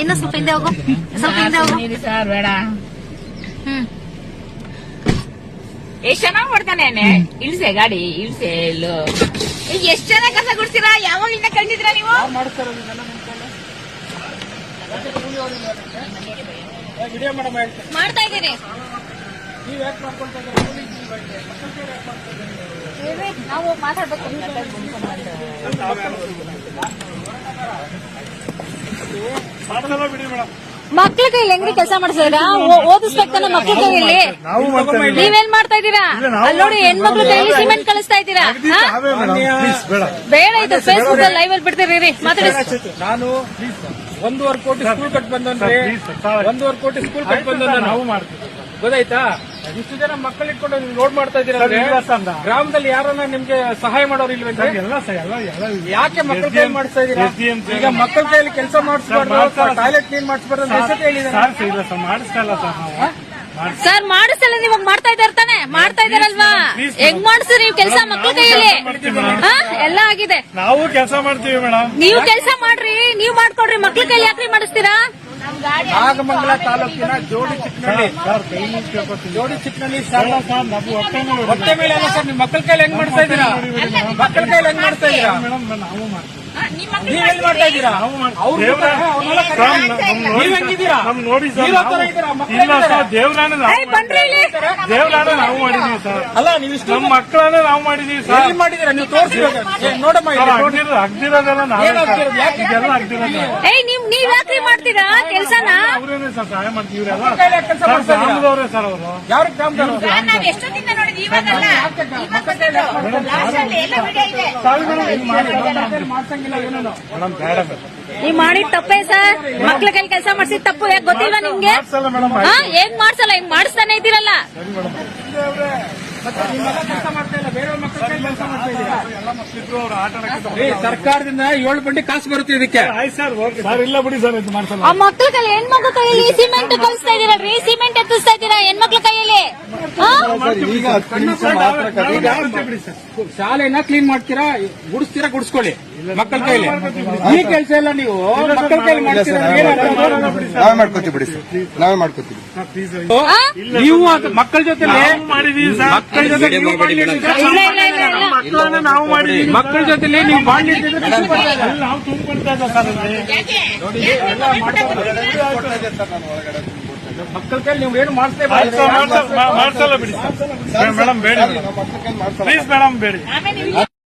ಇನ್ನ ಸ್ವಲ್ಪ ಹಿಂದೆ ಹೋಗು, ಸ್ವಲ್ಪ ಹಿಂದೆ ಹೋಗು. ಸರ್ ಬೇಡ. ಎಷ್ಟ್ ಚೆನ್ನಾಗ್ ಮಾಡ್ತಾನೆ. ಇಳ್ಸೆ ಗಾಡಿ ಇಳ್ಸೆ. ಇಲ್ಲು ಎಷ್ಟ್ ಚೆನ್ನಾಗ್ ಕಸ ಗುಡ್ತೀರಾ. ಯಾವಾಗ್ಲಿಂದ ಕಂಡಿದ್ದೀರಾ ನೀವು? ಮಾಡ್ತಾ ಇದ್ದೀರಿ. ನಾವು ಮಾತಾಡ್ಬೇಕು. ಮಕ್ಳ ಕೈಲಿ ಹೆಂಗ್ರಿ ಕೆಲಸ ಮಾಡ್ಸಿದ್ರ? ಓದಿಸ್ಬೇಕನ್ನ ಮಕ್ಳ ಕೈಯಲ್ಲಿ ನೀವೇನ್ ಮಾಡ್ತಾ ಇದ್ದೀರಾ? ಅಲ್ಲಿ ನೋಡಿ ಹೆಣ್ಮಕ್ಳ ಕೈಲಿ ಸಿಮೆಂಟ್ ಕಳಿಸ್ತಾ ಇದ್ದೀರಾ. ಬೇಡ, ಇದು ಫೇಸ್ಬುಕ್ ಅಲ್ಲಿ ಲೈವ್ ಅಲ್ಲಿ ಬಿಡ್ತೀರಿ. ಮಾತಾಡಿ. ನಾನು 1.5 ಕೋಟಿ ಸ್ಕೂಲ್ ಕಟ್ ಬಂದ್ರೆ 1.5 ಕೋಟಿ ಸ್ಕೂಲ್ ಕಟ್ ಬಂದ್ರೆ ನಾವು ಮಾಡ್ತೀವಿ. ಗೊತ್ತಾಯ್ತಾ? ಇಷ್ಟು ಜನ ಮಕ್ಕಳು ಇಟ್ಕೊಂಡು ನೀವು ರೋಡ್ ಮಾಡ್ತಾ ಇದ್ದೀರಾ. ಗ್ರಾಮದಲ್ಲಿ ಯಾರನ್ನ ನಿಮ್ಗೆ ಸಹಾಯ ಮಾಡೋರು ಇಲ್ವೇಂದ್ರೆ? ಯಾಕೆ ಮಕ್ಕಳ ಕೈಲಿ ಮಾಡಿಸ್ತಾ ಇದ್ದೀರಾ? ಈಗ ಮಕ್ಕಳ ಕೈಯಲ್ಲಿ ಕೆಲಸ ಮಾಡಿಸ್ಬಾರ್ದು, ಟಾಯ್ಲೆಟ್ ಕ್ಲೀನ್ ಮಾಡಿಸ್ಬಾರ್ದು ಅಂತ ಹೆಸರು ಹೇಳಿದ್ದಾರೆ. ಮಾಡಿಸ್ಕಲ್ಲ ಸರ್. ಮಾಡಿಸಲ್ಲ, ನೀವಾಗ ಮಾಡ್ತಾ ಇದ್ದಾರೆ ತಾನೆ? ಮಾಡ್ತಾ ಇದಾರಲ್ವಾ? ಹೆಂಗ್ ಮಾಡಿಸ್ತೀರಿ ನೀವು ಕೆಲಸ ಮಕ್ಳ ಕೈಯಲ್ಲಿ? ಎಲ್ಲ ಆಗಿದೆ. ನಾವು ಕೆಲಸ ಮಾಡ್ತೀವಿ ಮೇಡಮ್. ನೀವು ಕೆಲಸ ಮಾಡ್ರಿ, ನೀವ್ ಮಾಡ್ಕೊಡ್ರಿ. ಮಕ್ಳ ಕೈಲಿ ಯಾಕ್ರಿ ಮಾಡಿಸ್ತೀರಾ? ನಾಗಮಂಗಲ ತಾಲೂಕಿನ ಜೋಡಿ ಚಿಕ್ಕನಹಳ್ಳಿ ಹೊಟ್ಟೆ ಮೇಲೆ ಅಲ್ಲ ಸರ್. ನೀವು ಮಕ್ಕಳ ಕೈಲಿ ಹೆಂಗ್ ಮಾಡ್ತಾ ಇದ್ದೀರಾ? ಮಕ್ಕಳ ಕೈಲಿ ಹೆಂಗ್ ಮಾಡ್ತಾ ಇದ್ದೀರಾ? ನೀವ್ ಹೆಂಗ್ ಮಾಡ್ತಾ ಇದ್ದೀರಾ? ನೀವ್ ಹೆಂಗಿದ್ದೀರಾ? ನೋಡಿ ಸರ್, ದೇವ್ರಾಣ ನಾವು ಮಾಡಿದೀವಿ ಸರ್. ಅಲ್ಲ, ನೀವು ಇಷ್ಟು ನಮ್ಮ ಮಕ್ಕಳನ್ನ ನಾವು ಮಾಡಿದೀವಿ ಸರ್. ಎಲ್ಲಿ ಮಾಡಿದೀರಾ? ನೀವು ತೋರಿಸ್ಬೇಕು. ನೋಡಮ್ಮ, ಅಗ್ದಿರೋದೆಲ್ಲ ನಾವು ಇದೆಲ್ಲ ಅಗ್ದಿರೋದು. ನೀವ್ ಯಾಕ್ರಿ ಮಾಡ್ತೀರಾ ಕೆಲ್ಸನ? ಅವ್ರೇನೆ ಸರ್ ಸಹಾಯ ಮಾಡ್ತೀವಿ. ಇವರೆಲ್ಲ ಕೆಲಸ ಮಾಡ್ತಾ ಇದ್ದೀರಾ? ಗ್ರಾಮದವ್ರೆ ಸರ್ ಅವರು. ಯಾವ ಗ್ರಾಮದವರು? ನಾವ್ ಎಷ್ಟೊತ್ತಿಂದ ನೋಡಿದ್ವಿ, ಇವಾಗಲ್ಲ. ಮೇಡಮ್ ಬೇಡ ನೀವ್ ಮಾಡಿದ್ ತಪ್ಪೇ ಸರ್. ಮಕ್ಳ ಕೈಲಿ ಕೆಲಸ ಮಾಡ್ಸಿದ್ ತಪ್ಪು. ಯಾಕೆ ಗೊತ್ತಿಲ್ವಾ ನಿಮ್ಗೆ? ಹೇಗ್ ಮಾಡ್ಸಲ್ಲ, ಹಿಂಗ್ ಮಾಡಿಸ್ತಾನೆ ಇದ್ದೀರಲ್ಲ. ಸರ್ಕಾರದಿಂದ 7 ಬಂಡಿ ಕಾಸು ಬರುತ್ತೆ ಇದಕ್ಕೆ. ಸರ್ ಇಲ್ಲ ಬಿಡಿ ಸರ್, ಇದು ಮಾಡ್ಸಲ್ಲ. ಆ ಮಕ್ಳ ಕೈಲಿ ಹೆಣ್ಮಕ್ಳ ಕೈಯಲ್ಲಿ ಸಿಮೆಂಟ್ ಕಲಿಸ್ತಾ ಇದೀರಲ್ರಿ, ಸಿಮೆಂಟ್ ಎತ್ತಿಸ್ತಾ ಇದ್ದೀರಾ ಹೆಣ್ಮಕ್ಳ ಕೈಯಲ್ಲಿ. ಶಾಲೆನ ಕ್ಲೀನ್ ಮಾಡ್ತೀರಾ, ಗುಡಿಸ್ತೀರಾ, ಗುಡಿಸ್ಕೊಳ್ಳಿ ಮಕ್ಕಳ ಕೈಲಿ. ಈ ಕೆಲಸ ಎಲ್ಲ ನೀವು ಮಕ್ಕಳ ಕೈಲಿ ಮಾಡ್ತೀರಾ? ನಾವೇ ಮಾಡ್ಕೋತೀವಿ ಬಿಡಿ ಸರ್, ನಾವೇ ಮಾಡ್ಕೋತೀವಿ. ನೀವು ಮಕ್ಕಳ ಜೊತೆ ಮಾಡಿದೀವಿ ಸರ್. ಮಕ್ಕಳ ಜೊತೆ ನೀವು ನಾವು ಮಾಡಿದೀವಿ. ಮಕ್ಕಳ ಜೊತೆಲಿ ನೀವು ಬಾಂಡ್ ಇಟ್ಟಿದ್ರೆ ನಾವು ತುಂಬಿಕೊಡ್ತಾ ಇದ್ದ ಸರ್. ಮಕ್ಕಳ ಕೈಲಿ ನೀವು ಏನು ಮಾಡಿಸ್ತೇ ಮಾಡ್ಸಲ್ಲ ಬಿಡಿ ಸರ್. ಮೇಡಮ್ ಬೇಡಿ, ಪ್ಲೀಸ್ ಮೇಡಮ್ ಬೇಡಿ.